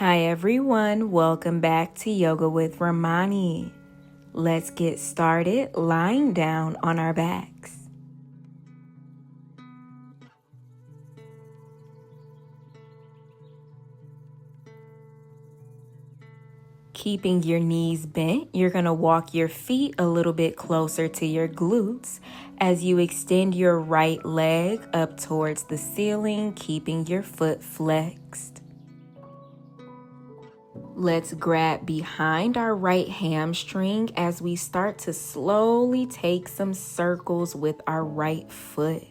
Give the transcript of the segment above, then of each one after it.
Hi everyone, welcome back to Yoga with RAMONI. Let's get started lying down on our backs. Keeping your knees bent, you're going to walk your feet a little bit closer to your glutes as you extend your right leg up towards the ceiling, keeping your foot flexed. Let's grab behind our right hamstring as we start to slowly take some circles with our right foot.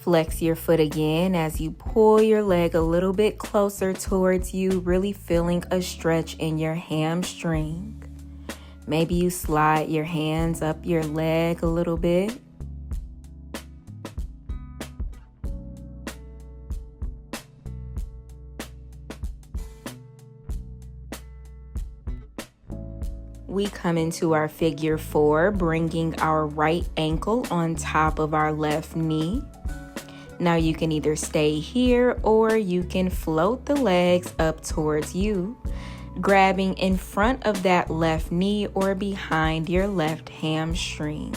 Flex your foot again as you pull your leg a little bit closer towards you, really feeling a stretch in your hamstring. Maybe you slide your hands up your leg a little bit. We come into our figure 4, bringing our right ankle on top of our left knee. Now you can either stay here or you can float the legs up towards you, grabbing in front of that left knee or behind your left hamstring.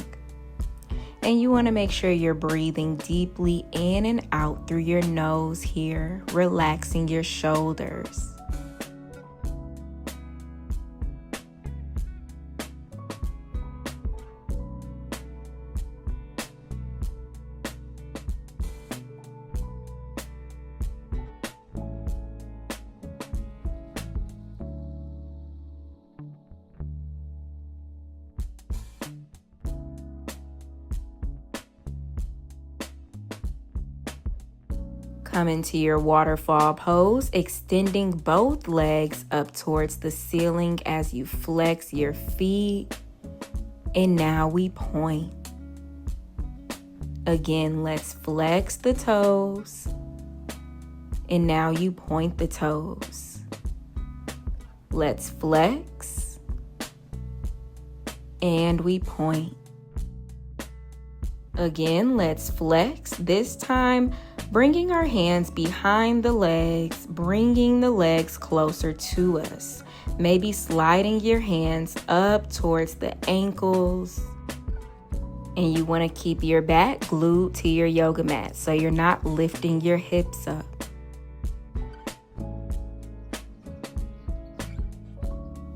And you want to make sure you're breathing deeply in and out through your nose here, relaxing your shoulders. Come into your waterfall pose, extending both legs up towards the ceiling as you flex your feet. And now we point. Again, let's flex the toes. And now you point the toes. Let's flex. And we point. Again, let's flex. This time, bringing our hands behind the legs, bringing the legs closer to us. Maybe sliding your hands up towards the ankles. And you want to keep your back glued to your yoga mat so you're not lifting your hips up.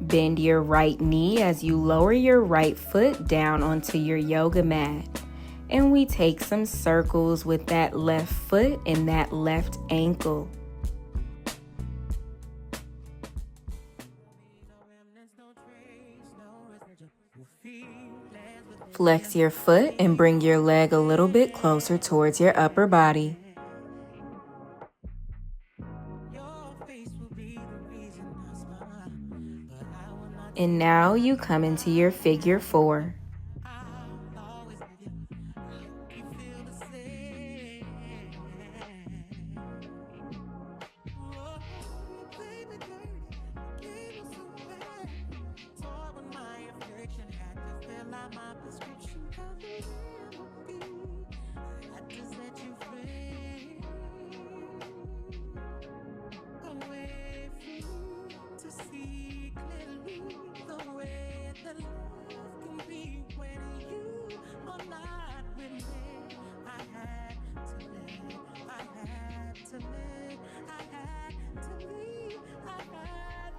Bend your right knee as you lower your right foot down onto your yoga mat. And we take some circles with that left foot and that left ankle. Flex your foot and bring your leg a little bit closer towards your upper body. And now you come into your figure 4.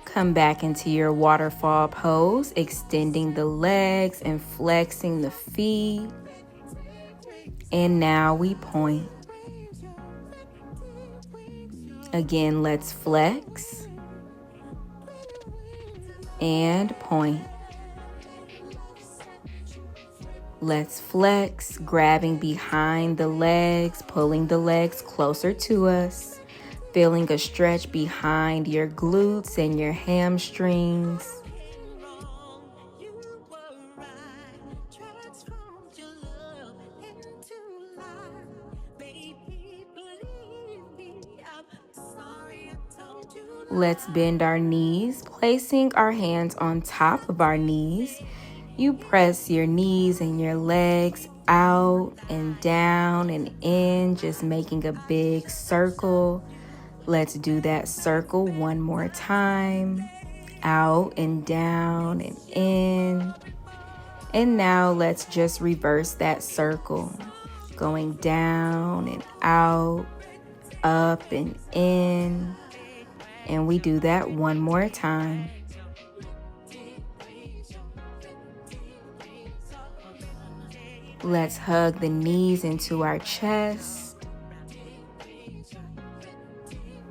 Come back into your waterfall pose, extending the legs and flexing the feet. And now we point. Again, let's flex and point. Let's flex, grabbing behind the legs, pulling the legs closer to us. Feeling a stretch behind your glutes and your hamstrings. Let's bend our knees, placing our hands on top of our knees. You press your knees and your legs out and down and in, just making a big circle. Let's do that circle one more time. Out and down and in. And now let's just reverse that circle. Going down and out, up and in. And we do that one more time. Let's hug the knees into our chest.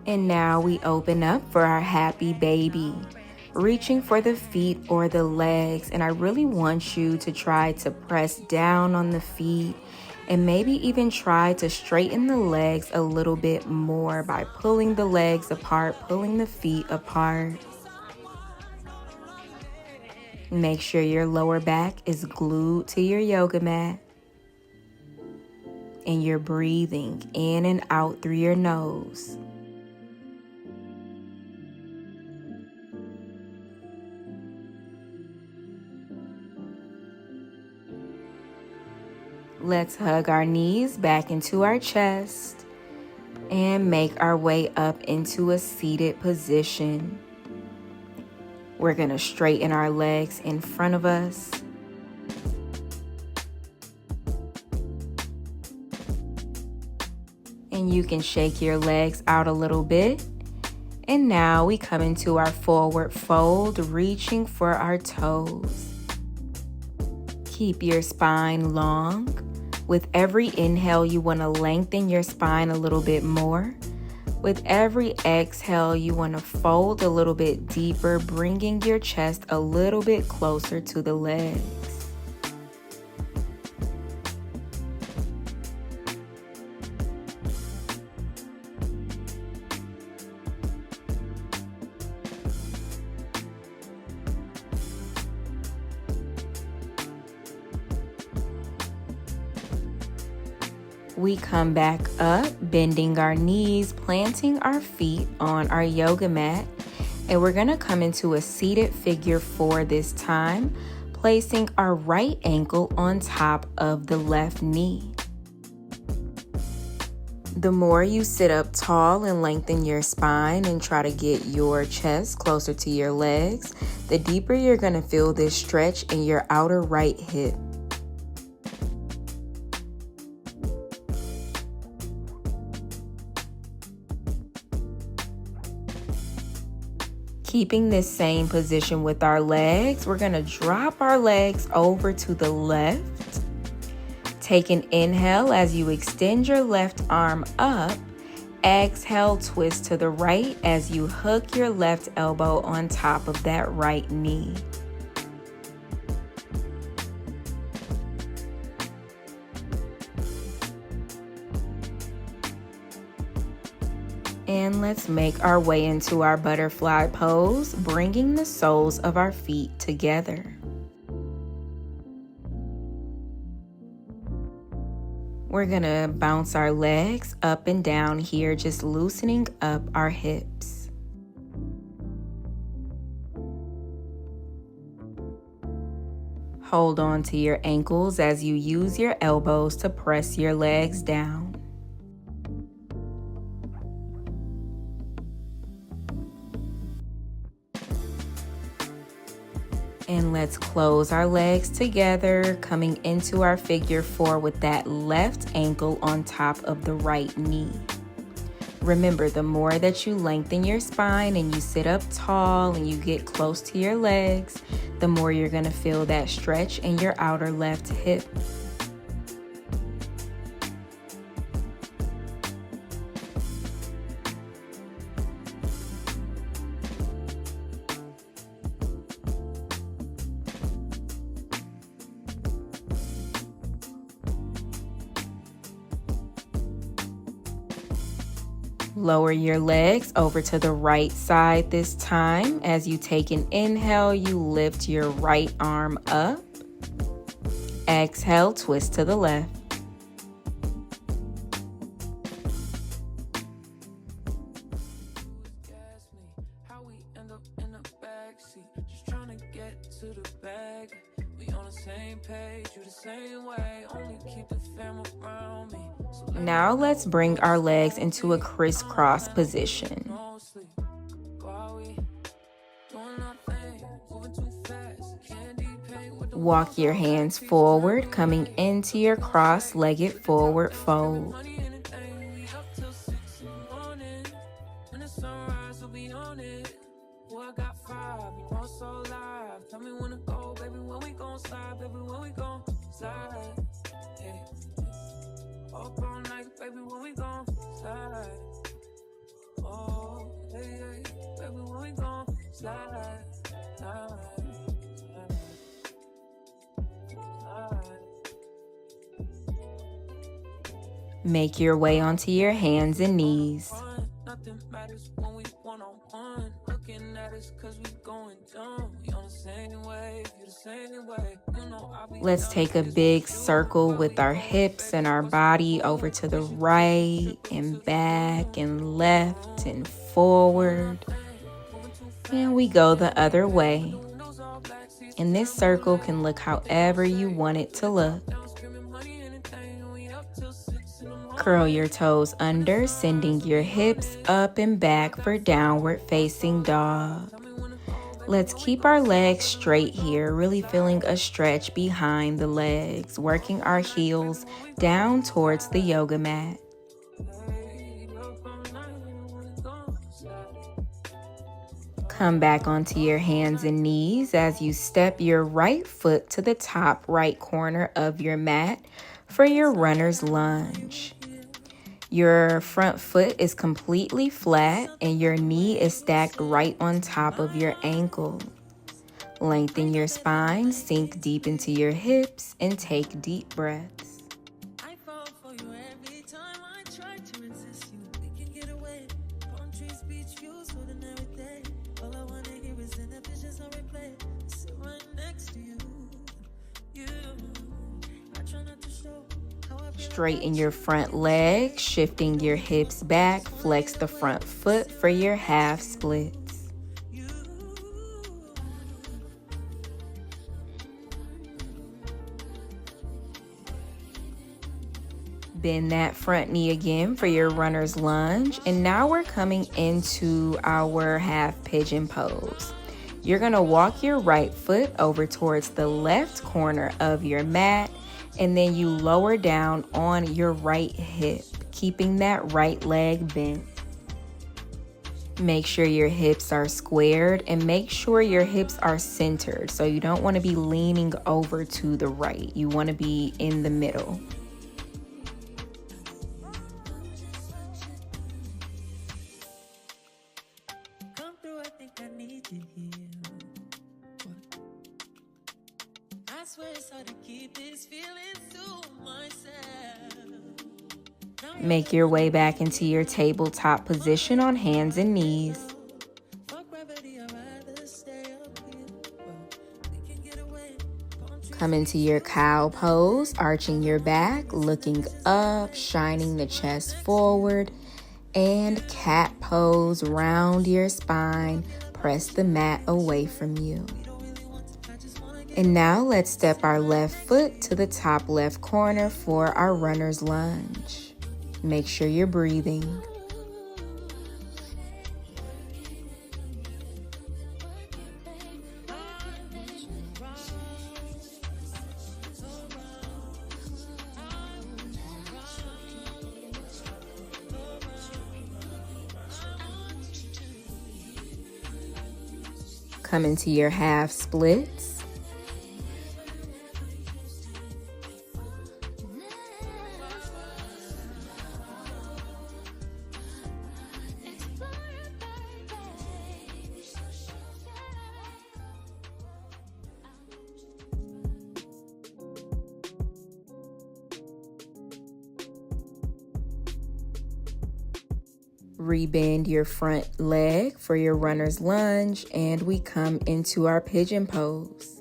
And now we open up for our happy baby, reaching for the feet or the legs. And I really want you to try to press down on the feet and maybe even try to straighten the legs a little bit more by pulling the legs apart, pulling the feet apart. Make sure your lower back is glued to your yoga mat. And you're breathing in and out through your nose. Let's hug our knees back into our chest and make our way up into a seated position. We're going to straighten our legs in front of us. And you can shake your legs out a little bit. And now we come into our forward fold, reaching for our toes. Keep your spine long. With every inhale, you want to lengthen your spine a little bit more. With every exhale, you want to fold a little bit deeper, bringing your chest a little bit closer to the legs. We come back up, bending our knees, planting our feet on our yoga mat, and we're going to come into a seated figure 4 this time, placing our right ankle on top of the left knee. The more you sit up tall and lengthen your spine and try to get your chest closer to your legs, the deeper you're going to feel this stretch in your outer right hip. Keeping this same position with our legs, we're going to drop our legs over to the left. Take an inhale as you extend your left arm up. Exhale, twist to the right as you hook your left elbow on top of that right knee. And let's make our way into our butterfly pose, bringing the soles of our feet together. We're gonna bounce our legs up and down here, just loosening up our hips. Hold on to your ankles as you use your elbows to press your legs down. And let's close our legs together, coming into our figure 4 with that left ankle on top of the right knee. Remember, the more that you lengthen your spine and you sit up tall and you get close to your legs, the more you're going to feel that stretch in your outer left hip. Lower your legs over to the right side this time. As you take an inhale, you lift your right arm up. Exhale, twist to the left. get to the bag. We on the same page, you the same way. Only keep the fam around me. Now let's bring our legs into a crisscross position. Walk your hands forward, coming into your cross-legged forward fold. Make your way onto your hands and knees. Let's take a big circle with our hips and our body over to the right and back and left and forward. And we go the other way. And this circle can look however you want it to look. Curl your toes under, sending your hips up and back for downward facing dog. Let's keep our legs straight here, really feeling a stretch behind the legs, working our heels down towards the yoga mat. Come back onto your hands and knees as you step your right foot to the top right corner of your mat for your runner's lunge. Your front foot is completely flat and your knee is stacked right on top of your ankle. Lengthen your spine, sink deep into your hips, and take deep breaths. Straighten your front leg, shifting your hips back, flex the front foot for your half splits. Bend that front knee again for your runner's lunge, and now we're coming into our half pigeon pose. You're going to walk your right foot over towards the left corner of your mat, and then you lower down on your right hip, keeping that right leg bent. Make sure your hips are squared and make sure your hips are centered. So you don't want to be leaning over to the right. You want to be in the middle. Make your way back into your tabletop position on hands and knees. Come into your cow pose, arching your back, looking up, shining the chest forward, and cat pose, round your spine, press the mat away from you. And now let's step our left foot to the top left corner for our runner's lunge. Make sure you're breathing. Come into your half splits. Rebend your front leg for your runner's lunge, and we come into our pigeon pose.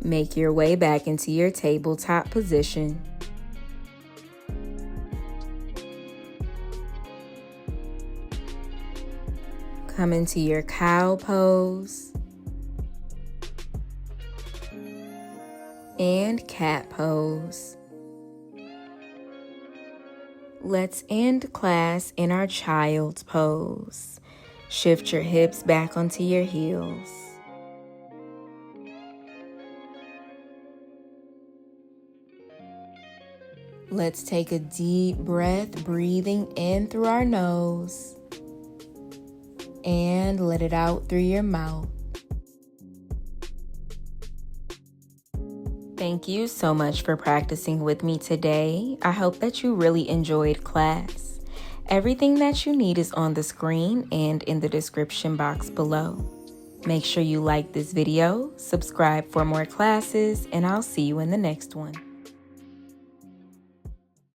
Make your way back into your tabletop position. Come into your cow pose and cat pose. Let's end class in our child's pose. Shift your hips back onto your heels. Let's take a deep breath, breathing in through our nose and let it out through your mouth. Thank you so much for practicing with me today. I hope that you really enjoyed class. Everything that you need is on the screen and in the description box below. Make sure you like this video, subscribe for more classes, and I'll see you in the next one.